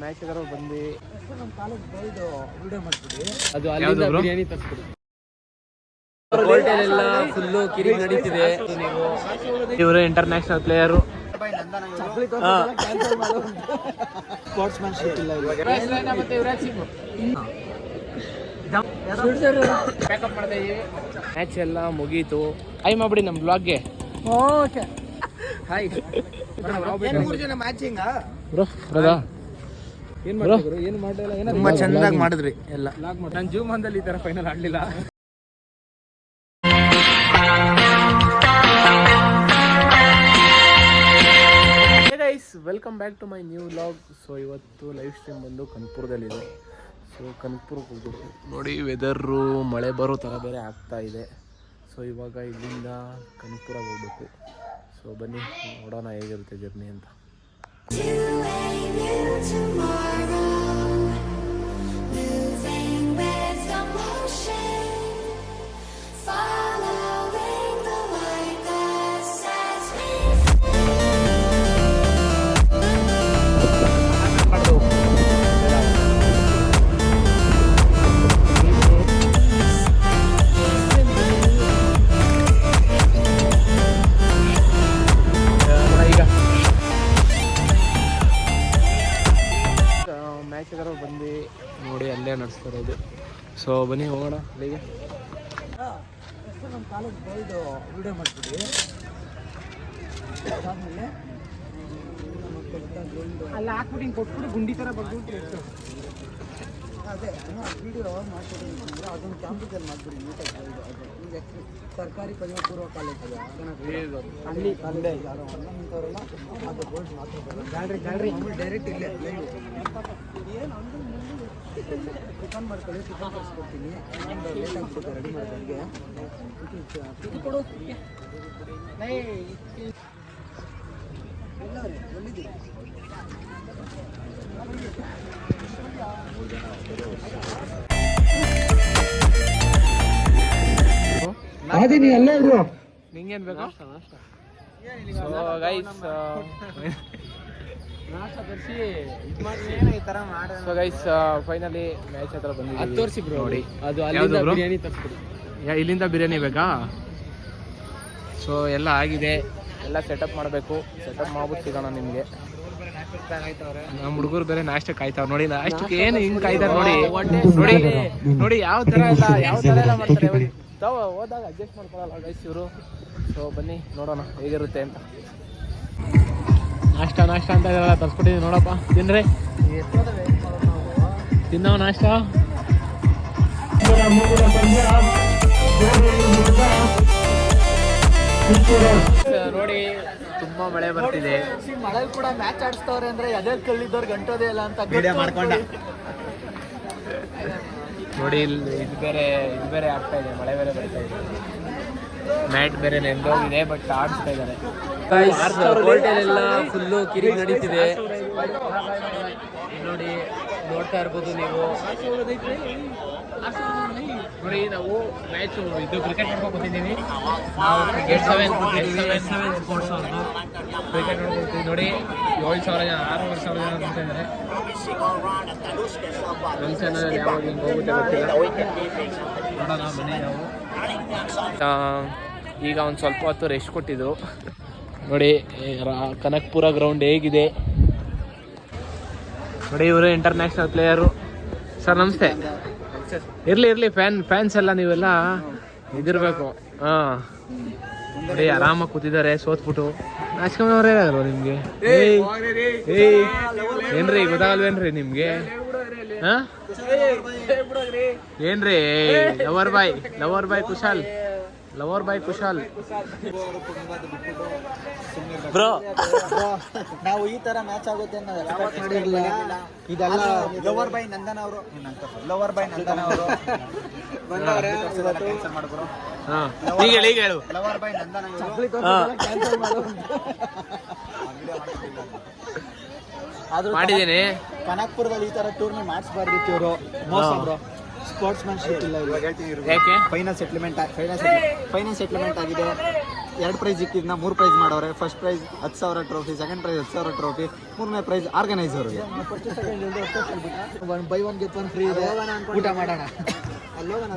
Match ಆದರೂ ಬಂದು ನಮ್ಮ ಕಾಲೇಜ್ ಬೈದು ವಿಡಿಯೋ ಮಾಡ್ತೀವಿ. ಅದು ಅಲ್ಲಿಂದ ಬಿರಿಯಾನಿ ತರಿಸ್ಬಿಡಿ. ಹೋಟೆಲ್ ಎಲ್ಲ ಫುಲ್ಲು ಕಿರಿಕ್ ನಡೀತಿದೆ. ನೀವು ಇವರು ಇಂಟರ್ನ್ಯಾಷನಲ್ ಪ್ಲೇಯರು. ಸ್ಪೋರ್ಟ್ಸ್ಮನ್ಶಿಪ್ ಇಲ್ಲ ಪ್ಯಾಕಪ್ ಮಾಡ್ತಾ ಇದೀವಿ. ಮ್ಯಾಚ್ ಎಲ್ಲ ಮುಗೀತು. ಹಾಯ್ ಮಾಡ್ಬಿಡಿ ನಮ್ಮ ಬ್ಲಾಗ್ಗೆ. Okay hi. 3 ಜನ ಮ್ಯಾಚಿಂಗ್ ಏನ್ ಮಾಡಿದ್ರು? ಏನು ಮಾಡಲಿಲ್ಲ. ತುಂಬಾ ಚೆನ್ನಾಗಿ ಮಾಡಿದ್ರಿ ಎಲ್ಲ. ನನ್ನ ಜೀವನದಲ್ಲಿ ಈ ತರ ಫೈನಲ್ ಆಡ್ಲಿಲ್ಲ. Welcome back to my new vlog. So ಇವತ್ತು ಲೈವ್ ಸ್ಟ್ರೀಮ್ ಬಂದು ಕನಕಪುರದಲ್ಲಿದೆ. ಸೊ ಕನಕಪುರಕ್ಕೆ ಹೋಗ್ಬಿಟ್ಟು ನೋಡಿ, ವೆದರು ಮಳೆ ಬರೋ ಥರ ಬೇರೆ ಆಗ್ತಾ ಇದೆ. ಸೊ ಇವಾಗ ಇಲ್ಲಿಂದ ಕನಕಪುರಕ್ಕೆ ಹೋಗ್ಬೇಕು. ಸೊ ಬನ್ನಿ ನೋಡೋಣ ಹೇಗಿರುತ್ತೆ ಜರ್ನಿ ಅಂತ. ಮ್ಯಾಚ್ ಆದರೂ ಬಂದು ನೋಡಿ, ಅಲ್ಲೇ ನಡೆಸ್ತಾ ಇರೋದು. ಸೊ ಬನ್ನಿ ಹೋಗೋಣ ಅಲ್ಲಿಗೆ. ನಮ್ಮ ಕಾಲೇಜ್ ಬೈದು ವಿಡಿಯೋ ಮಾಡ್ತೀವಿ. ಅದಾದ್ಮೇಲೆ ಅಲ್ಲಿ ಹಾಕ್ಬಿಟ್ಟು ಕೊಟ್ಬಿಟ್ಟು ಗುಂಡಿ ಥರ ಬರ್ಬಿಟ್ಟು ಅದೇ ವಿಡಿಯೋ ಮಾಡ್ಕೊಡಿ ಅಂದರೆ ಅದೊಂದು ಕ್ಯಾಂಪಸಲ್ಲಿ ಮಾಡಿಬಿಡಿ ನೀಟಾಗಿ. ಈಗ ಸರ್ಕಾರಿ ಪದವಿ ಪೂರ್ವ ಕಾಲೇಜ್ ಅಲ್ಲಿ ಕಾಲೇಜ್ ಯಾರೋ ಇಂಥವರೆಲ್ಲ ಅದು ಬೋರ್ಡ್ ಮಾತ್ರ ಗ್ಯಾಲ್ರಿ ಡೈರೆಕ್ಟ್ ಇಲ್ಲೇ ಟಿಫನ್ ಮಾಡ್ಕೊಳ್ಳಿ. ಟಿಫನ್ ತರಿಸ್ಕೊಡ್ತೀನಿ. ಲೇಟ್ ಆಗ್ಬಿಡುತ್ತೆ ರೆಡಿ ಮಾಡೋದಕ್ಕೆ. ಇದು ಕೊಡು ಎಲ್ಲವರೇ ಎಲ್ಲಿದ್ದೀವಿ? ಆದಿನಿ ಅಲ್ಲೇ ಇರು. ನಿಂಗೇನು ಬೇಕು? So guys so guys finally match ಹತ್ರ ಬಂದಿದ್ದೀವಿ. ತೋರಿಸಿ ಬ್ರೋ ನೋಡಿ. ಅದು ಅಲ್ಲಿಂದ ಬಿರಿಯಾನಿ ತರಿಸ್ಬಿಡಿ. ಇಲ್ಲಿಂದ ಬಿರಿಯಾನಿ ಬೇಕಾ? ಸೊ ಎಲ್ಲ ಆಗಿದೆ. ಎಲ್ಲ ಸೆಟಪ್ ಮಾಡಬೇಕು. ಸೆಟಪ್ ಮಾಡ್ಬಿಟ್ಟು ಸಿಗೋಣ ನಿಮಗೆ. ನಮ್ಮ ಹುಡುಗರು ಬೇರೆ ನಾಷ್ಟಕ್ಕೆ ಕಾಯ್ತಾವ ನೋಡಿ. ನಾಷ್ಟಕ್ಕೆ ಏನು ಹಿಂಗೆ ಕಾಯ್ತಾರೆ ನೋಡಿ. ನೋಡಿ ನೋಡಿ ಯಾವ ಥರ ಎಲ್ಲ ಮಾಡ್ತಾರೆ. ತಾವು ಹೋದಾಗ ಅಡ್ಜಸ್ಟ್ ಮಾಡ್ಕೊಳ್ಳಲ್ಲ ಗೈಸ್ ಇವರು. ಸೊ ಬನ್ನಿ ನೋಡೋಣ ಹೇಗಿರುತ್ತೆ ಅಂತ. ನಾಷ್ಟ ಅಂತ ಇದೆಲ್ಲ ತರಿಸ್ಬಿಟ್ಟಿದ್ದೀವಿ ನೋಡಪ್ಪ. ತಿನ್ರಿ, ತಿನ್ನೋ ನಾಷ್ಟ. ನೋಡಿ ತುಂಬಾ ಮಳೆ ಬರ್ತಿದೆ. ಮಳೆ ಕೂಡ ಮ್ಯಾಚ್ ಆಡಿಸ್ತವ್ರೆ ಅಂದ್ರೆ ಎದೆ ಕಲ್ಲಿದ್ದವ್ರು ಗಂಟೋದೇ ಇಲ್ಲ ಅಂತ ಮಾಡ್ಕೊಂಡ ನೋಡಿ. ಇದು ಬೇರೆ ಆಗ್ತಾ ಇದೆ. ಮಳೆ ಬೇರೆ ಬರ್ತಾ ಇದೆ. ಮ್ಯಾಟ್ ಬೇರೆ ನೆಂದೋಗಿದೆ, ಬಟ್ ಆಡಿಸ್ತಾ ಇದ್ದಾರೆ. ಹೋಟೆಲ್ ಎಲ್ಲ ಫುಲ್ಲು ಕಿರಿಕ್ ನಡೀತಿದೆ ನೋಡಿ. ನೋಡ್ತಾ ಇರ್ಬೋದು ನೀವು. ನೋಡಿ ನಾವು ಮ್ಯಾಚು ಇದು ಕ್ರಿಕೆಟ್ ನೋಡ್ಕೊಂಡು ಬಂದಿದ್ದೀವಿ. ನಾವು 7 ಸ್ಪೋರ್ಟ್ಸ್ ಅವ್ರದ್ದು ಕ್ರಿಕೆಟ್ ನೋಡ್ಕೊಳ್ತೀವಿ ನೋಡಿ. 7,000 ಜನ 6,500 ಜನ ನೋಡ್ತಾ ಇದ್ದಾರೆ. ನಮ್ಮ ಚಾನಲ್ ಯಾವಾಗ ಹಿಂಗೆ ಹೋಗುತ್ತೆ ಗೊತ್ತಿಲ್ಲ. ನೋಡೋಣ ಬನ್ನಿ ನಾವು. ಈಗ ಒಂದು ಸ್ವಲ್ಪ ಹೊತ್ತು ರೆಸ್ಟ್ ಕೊಟ್ಟಿದ್ದು ನೋಡಿ. ಕನಕಪುರ ಗ್ರೌಂಡ್ ಹೇಗಿದೆ ನೋಡಿ. ಇವರು ಇಂಟರ್ನ್ಯಾಷನಲ್ ಪ್ಲೇಯರು. ಸರ್ ನಮಸ್ತೆ. ಇರಲಿ ಫ್ಯಾನ್ಸ್ ಎಲ್ಲ ನೀವೆಲ್ಲ ಇದಿರಬೇಕು. ಹಾಂ ನೋಡಿ ಆರಾಮಾಗಿ ಕೂತಿದ್ದಾರೆ ಸೋತ್ಬಿಟ್ಟು. ನಾಚ್ಕೊಂಡವ್ರು ಹೇಳಲ್ವ ನಿಮಗೆ? ಏನ್ರಿ ಗೊತ್ತಾಗಲ್ವೇನ್ರಿ ನಿಮಗೆ? ಹಾಂ ಏನ್ರಿ? Lover boy Kushal bro. ನಾವು ಈ ತರ ಮ್ಯಾಚ್ ಆಗುತ್ತೆ ಅನ್ನೋದು ಎಕ್ಸ್ಪೆಕ್ಟ್ ಮಾಡಿರಲಿಲ್ಲ. ಇದೆಲ್ಲ ಲವರ್ ಬಾಯ್ ನಂದನ್ ಅವರು ಬಂದವರೇ ಕ್ಯಾನ್ಸಲ್ ಮಾಡ್ಬಿಡು. ಹಾಂ ಈಗ ಹೇಳು. ಲವರ್ ಬಾಯ್ ನಂದನ್ ಮಾಡಿದ್ದೀನಿ. ಕನಕಪುರದಲ್ಲಿ ಈ ತರ ಟೂರ್ನಿ ಮಾಡಿಸ್ಬಾರ್ದಿತ್ತು ಇವರು. ಮೋಸ ಬ್ರೋ. ಸ್ಪೋರ್ಟ್ಸ್ಮನ್ಶಿಪ್ ಇಲ್ಲ. ಯಾಕೆ? ಫೈನಲ್ ಸೆಟ್ಲ್ಮೆಂಟ್ ಆಗಿದೆ. 2 ಪ್ರೈಸ್ ಸಿಕ್ಕಿದ್ನ 3 ಪ್ರೈಸ್ ಮಾಡೋರೆ. First prize 10,000 trophy, second prize 10,000 trophy, 3ನೇ ಪ್ರೈಸ್ ಆರ್ಗನೈಸರ್ಗೆ. Buy one get one free ಇದೆ. ಊಟ ಮಾಡೋಣ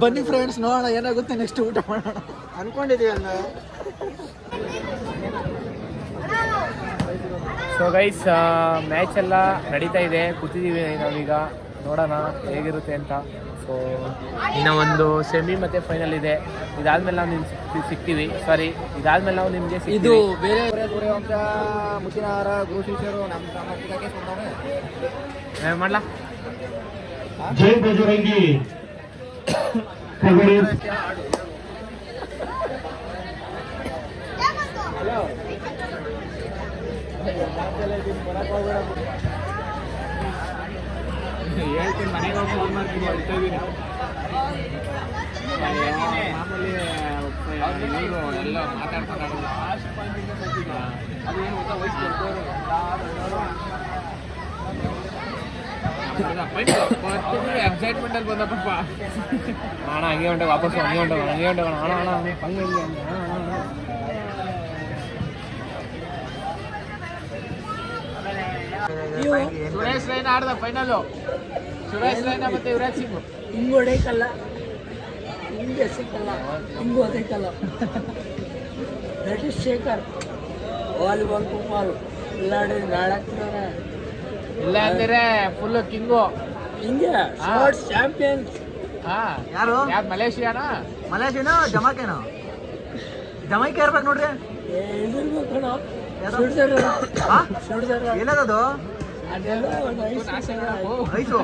ಬನ್ನಿ ಫ್ರೆಂಡ್ಸ್, ನೋಡೋಣ ಏನಾಗುತ್ತೆ ನೆಕ್ಸ್ಟ್. ಊಟ ಮಾಡೋಣ ಅನ್ಕೊಂಡಿದೀವಿ ಅಲ್ಲ. ಸೊ ಗೈಸ್, ಮ್ಯಾಚ್ ಎಲ್ಲ ನಡೀತಾ ಇದೆ, ಕೂತಿದ್ದೀವಿ ನಾವೀಗ. ನೋಡೋಣ ಹೇಗಿರುತ್ತೆ ಅಂತ. ಸೊ ಇನ್ನು ಒಂದು ಸೆಮಿ ಮತ್ತು ಫೈನಲ್ ಇದೆ. ಇದಾದ್ಮೇಲೆ ನಾವು ನಿಮ್ಗೆ ಸಿಗ್ತೀವಿ. ಸಾರಿ, ಇದಾದ್ಮೇಲೆ ನಾವು ನಿಮಗೆ ಇದು ಬೇರೆ ಅಂತ ಮುತ್ತಿನಹಾರ ಗೃಹಶಿಷ್ಯರು ನಮ್ಮ ಮಾಡ್ಲಾ. ಜೈ ಬಜರಂಗಿ ಹೇಳ್ತೀನಿ, ಮನೆಗೆ ಹೋಗಿ ಫೋನ್ ಮಾಡ್ತೀನಿ, ಹೇಳ್ತಾ ಇದ್ದೀನಿ. ಮಾಮೂಲಿ ಎಲ್ಲ ಮಾತಾಡ್ಕೊಂಡು ಎಕ್ಸೈಟ್ಮೆಂಟ್ ಅಲ್ಲಿ ಬಂದಪ್ಪ. ಅಣ್ಣ ಹಂಗೆ ಹೊಂಟೆ ವಾಪಸ್, ಹಂಗೆ ಹೊಂಟೋಣ, ಹಂಗೆ ಹೊಂಟೋಣ, ಅಣ್ಣ ಅಣ್ಣ ಹಂಗೆ ಹಂಗೆ ಸುರೇಶ್ ರೈನಾ ಆಡ್ದ ಫೈನಲ್ಲು. ಸುರೇಶ್ ರೈನಾ ಮತ್ತೆ ಯುವರಾಜ್ ಸಿಂಗ್. ಹಿಂಗೆ ಹೊಡೇಕಲ್ಲ, ಹಿಂಗೆ ಎಸಕ್ಕಲ್ಲ, ಹಿಂಗೆ ಹೊದೇಕಲ್ಲ. That is Shekhar. Volleyball football ಎಲ್ಲಾಡಿ ನಾಡಾಕ್ತಿದ್ದಾರೆ. ಇಲ್ಲ ಅಂದರೆ ಫುಲ್ ಕಿಂಗು. ಹಿಂಗೆ ಸ್ಪೋರ್ಟ್ಸ್ ಚಾಂಪಿಯನ್ಸ್. ಯಾರು ಯಾರು ಮಲೇಷಿಯಾನಾ? ಮಲೇಷಿಯಾನೋ ಜಮಾಕೇನೋ? ಜಮೈಕ ಇರ್ಬೇಕು ನೋಡ್ರಿ. ಇದಿರ್ಬೇಕಣ ಏನದು ಅದೆಲ್ಲ ಐಸು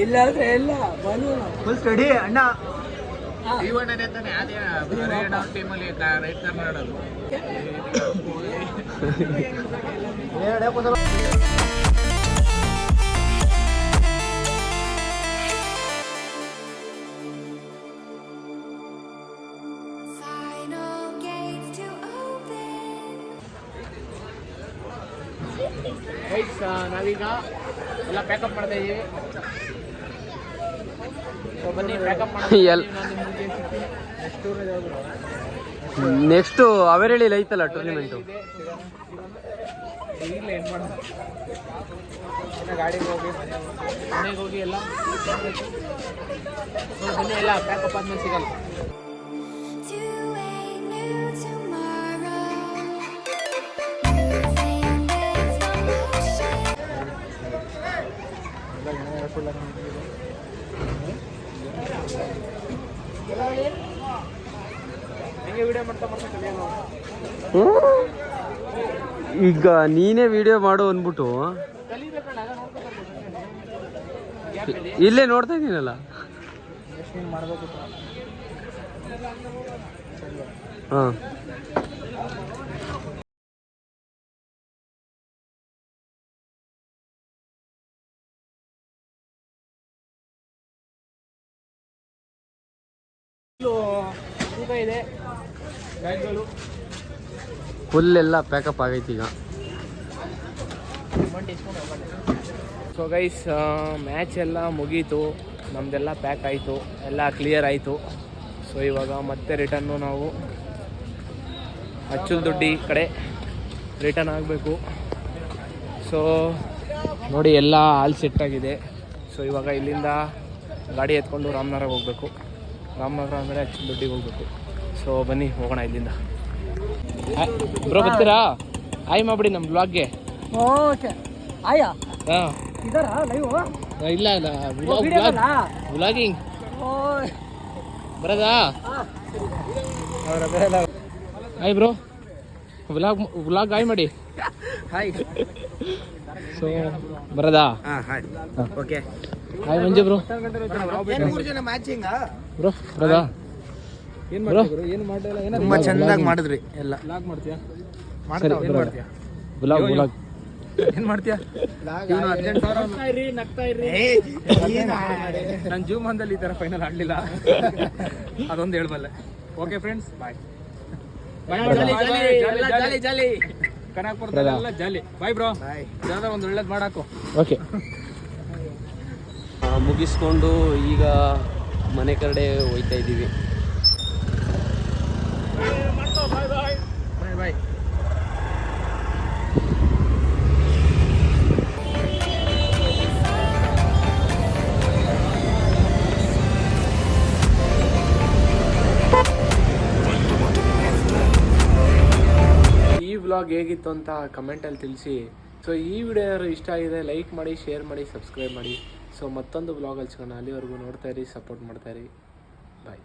ಇಲ್ಲಾದ್ರೆ ಎಲ್ಲ ಫುಲ್ ಸ್ಟಡಿ ಅಣ್ಣ. ಜೀವನನೇ ತಾನೆ ಅದೇ ಟೀಮಲ್ಲಿ ರೈಟ್ ಕಾರ್ನರ್ ಆಡೋದು. ನಾವೀಗ ಎಲ್ಲ ಪ್ಯಾಕಪ್ ಮಾಡ್ತಾ ಇದ್ದೀವಿ. ಬನ್ನಿ ಪ್ಯಾಕಪ್ ಮಾಡಿ. ನೆಕ್ಸ್ಟು ಅವೇರಳ್ಳಿಲಿ ಐತಲ್ಲ ಟೂರ್ನಿಮೆಂಟು. ಈಗಲೇ ಏನು ಮಾಡೋದು, ಗಾಡಿಗೆ ಹೋಗಿ ಮನೆಗೆ ಹೋಗಿ ಎಲ್ಲ ಬನ್ನಿ. ಎಲ್ಲ ಪ್ಯಾಕಪ್ ಆದ್ಮೇಲೆ ಸಿಗಲ್ಲ. ಹೆಂಗೆ ವಿಡಿಯೋ ಮಾಡ್ತಾ ಕಲಿಯೋಣ. ಈಗ ನೀನೇ ವಿಡಿಯೋ ಮಾಡು ಅಂದ್ಬಿಟ್ಟು ಇಲ್ಲೇ ನೋಡ್ತಾ ಇದ್ದೀನಲ್ಲ. ಹಾಂ ತೂಕ ಇದೆ ಬ್ಯಾಗ್ಗಳು. ಫುಲ್ ಎಲ್ಲ ಪ್ಯಾಕಪ್ ಆಗೈತಿ ಈಗ. ಸೊ ಗೈಸ್, ಮ್ಯಾಚ್ ಎಲ್ಲ ಮುಗೀತು, ನಮ್ಮದೆಲ್ಲ ಪ್ಯಾಕ್ ಆಯಿತು, ಎಲ್ಲ ಕ್ಲಿಯರ್ ಆಯಿತು. ಸೊ ಇವಾಗ ಮತ್ತೆ ರಿಟರ್ನು ನಾವು ಅಚ್ಚುಲ್ ದುಡ್ಡಿ ಕಡೆ ರಿಟರ್ನ್ ಆಗಬೇಕು. ಸೊ ನೋಡಿ, ಎಲ್ಲ ಆಲ್ ಸೆಟ್ಟಾಗಿದೆ. ಸೊ ಇವಾಗ ಇಲ್ಲಿಂದ ಗಾಡಿ ಎತ್ಕೊಂಡು ರಾಮನಗರ ಹೋಗಬೇಕು. ರಾಮನಗರ ಅಂದರೆ ಅಚ್ಚುಲ್ ದುಡ್ಡಿಗೆ ಹೋಗಬೇಕು. ಸೊ ಬನ್ನಿ ಹೋಗೋಣ ಇಲ್ಲಿಂದ. ಬ್ರೋ ಬರ್ತೀರಾ? ಆಯ್ ಮಾಡ್ಬಿಡಿ ನಮ್ಮ ಬ್ಲಾಗ್ಗೆ. ಓಕೆ ಆಯಾ ಹಾಂ ಇದರಾ ಲೈವ್? ಇಲ್ಲ ವ್ಲಾಗಿಂಗ್ ಬರೋದಾ? ಹಾಯ್ ಬ್ರೋ, ವ್ಲಾಗ್ ಹಾಯ್ ಮಾಡಿ. ಹಾಯ್. ಸೊ ಬರೋದಾ? ಹಾಯ್. ಓಕೆ ಹಾಯ್ ಮಂಜು ಬ್ರೋ. ಬ್ರೋ ಬರೋದಾ? ಏನು ಮಾಡ್ತೀರಾ? ಏನು ಮಾಡಿಲ್ಲ, ತುಂಬಾ ಚೆನ್ನಾಗಿ ಮಾಡಿದ್ರಿ ಎಲ್ಲ. ವ್ಲಾಗ್ ಮಾಡ್ತೀಯಾ? ವ್ಲಾಗ್ ಏನು ಮಾಡ್ತೀಯಾ? ನಗ್ತಾ ಇರ್ರಿ. ನನ್ನ ಜೀವನದಲ್ಲಿ ಈ ಥರ ಫೈನಲ್ ಆಡಲಿಲ್ಲ, ಅದೊಂದು ಹೇಳ್ಬಲ್ಲೆ. Okay friends, bye. ಜಾಲಿ ಕನಕಪುರದಲ್ಲೆಲ್ಲ ಜಾಲಿ. Bye bro. ಯಾವ್ದಾರ ಒಂದು ಒಳ್ಳೇದು ಮಾಡಾಕು. ಓಕೆ. ಮುಗಿಸ್ಕೊಂಡು ಈಗ ಮನೆ ಕಡೆ ಹೋಗ್ತಾ ಇದ್ದೀವಿ. ಬಾಯ್ ಬಾಯ್. ಈ ವ್ಲಾಗ್ ಹೇಗಿತ್ತು ಅಂತ ಕಮೆಂಟಲ್ಲಿ ತಿಳಿಸಿ. ಸೊ ಈ ವಿಡಿಯೋ ಯಾರು ಇಷ್ಟ ಆಗಿದೆ ಲೈಕ್ ಮಾಡಿ, ಶೇರ್ ಮಾಡಿ, ಸಬ್ಸ್ಕ್ರೈಬ್ ಮಾಡಿ. ಸೊ ಮತ್ತೊಂದು ವ್ಲಾಗ್ ಹಚ್ಕೋಣ. ಅಲ್ಲಿವರೆಗೂ ನೋಡ್ತಾ ಇರಿ, ಸಪೋರ್ಟ್ ಮಾಡ್ತಾ ಇರಿ. ಬಾಯ್.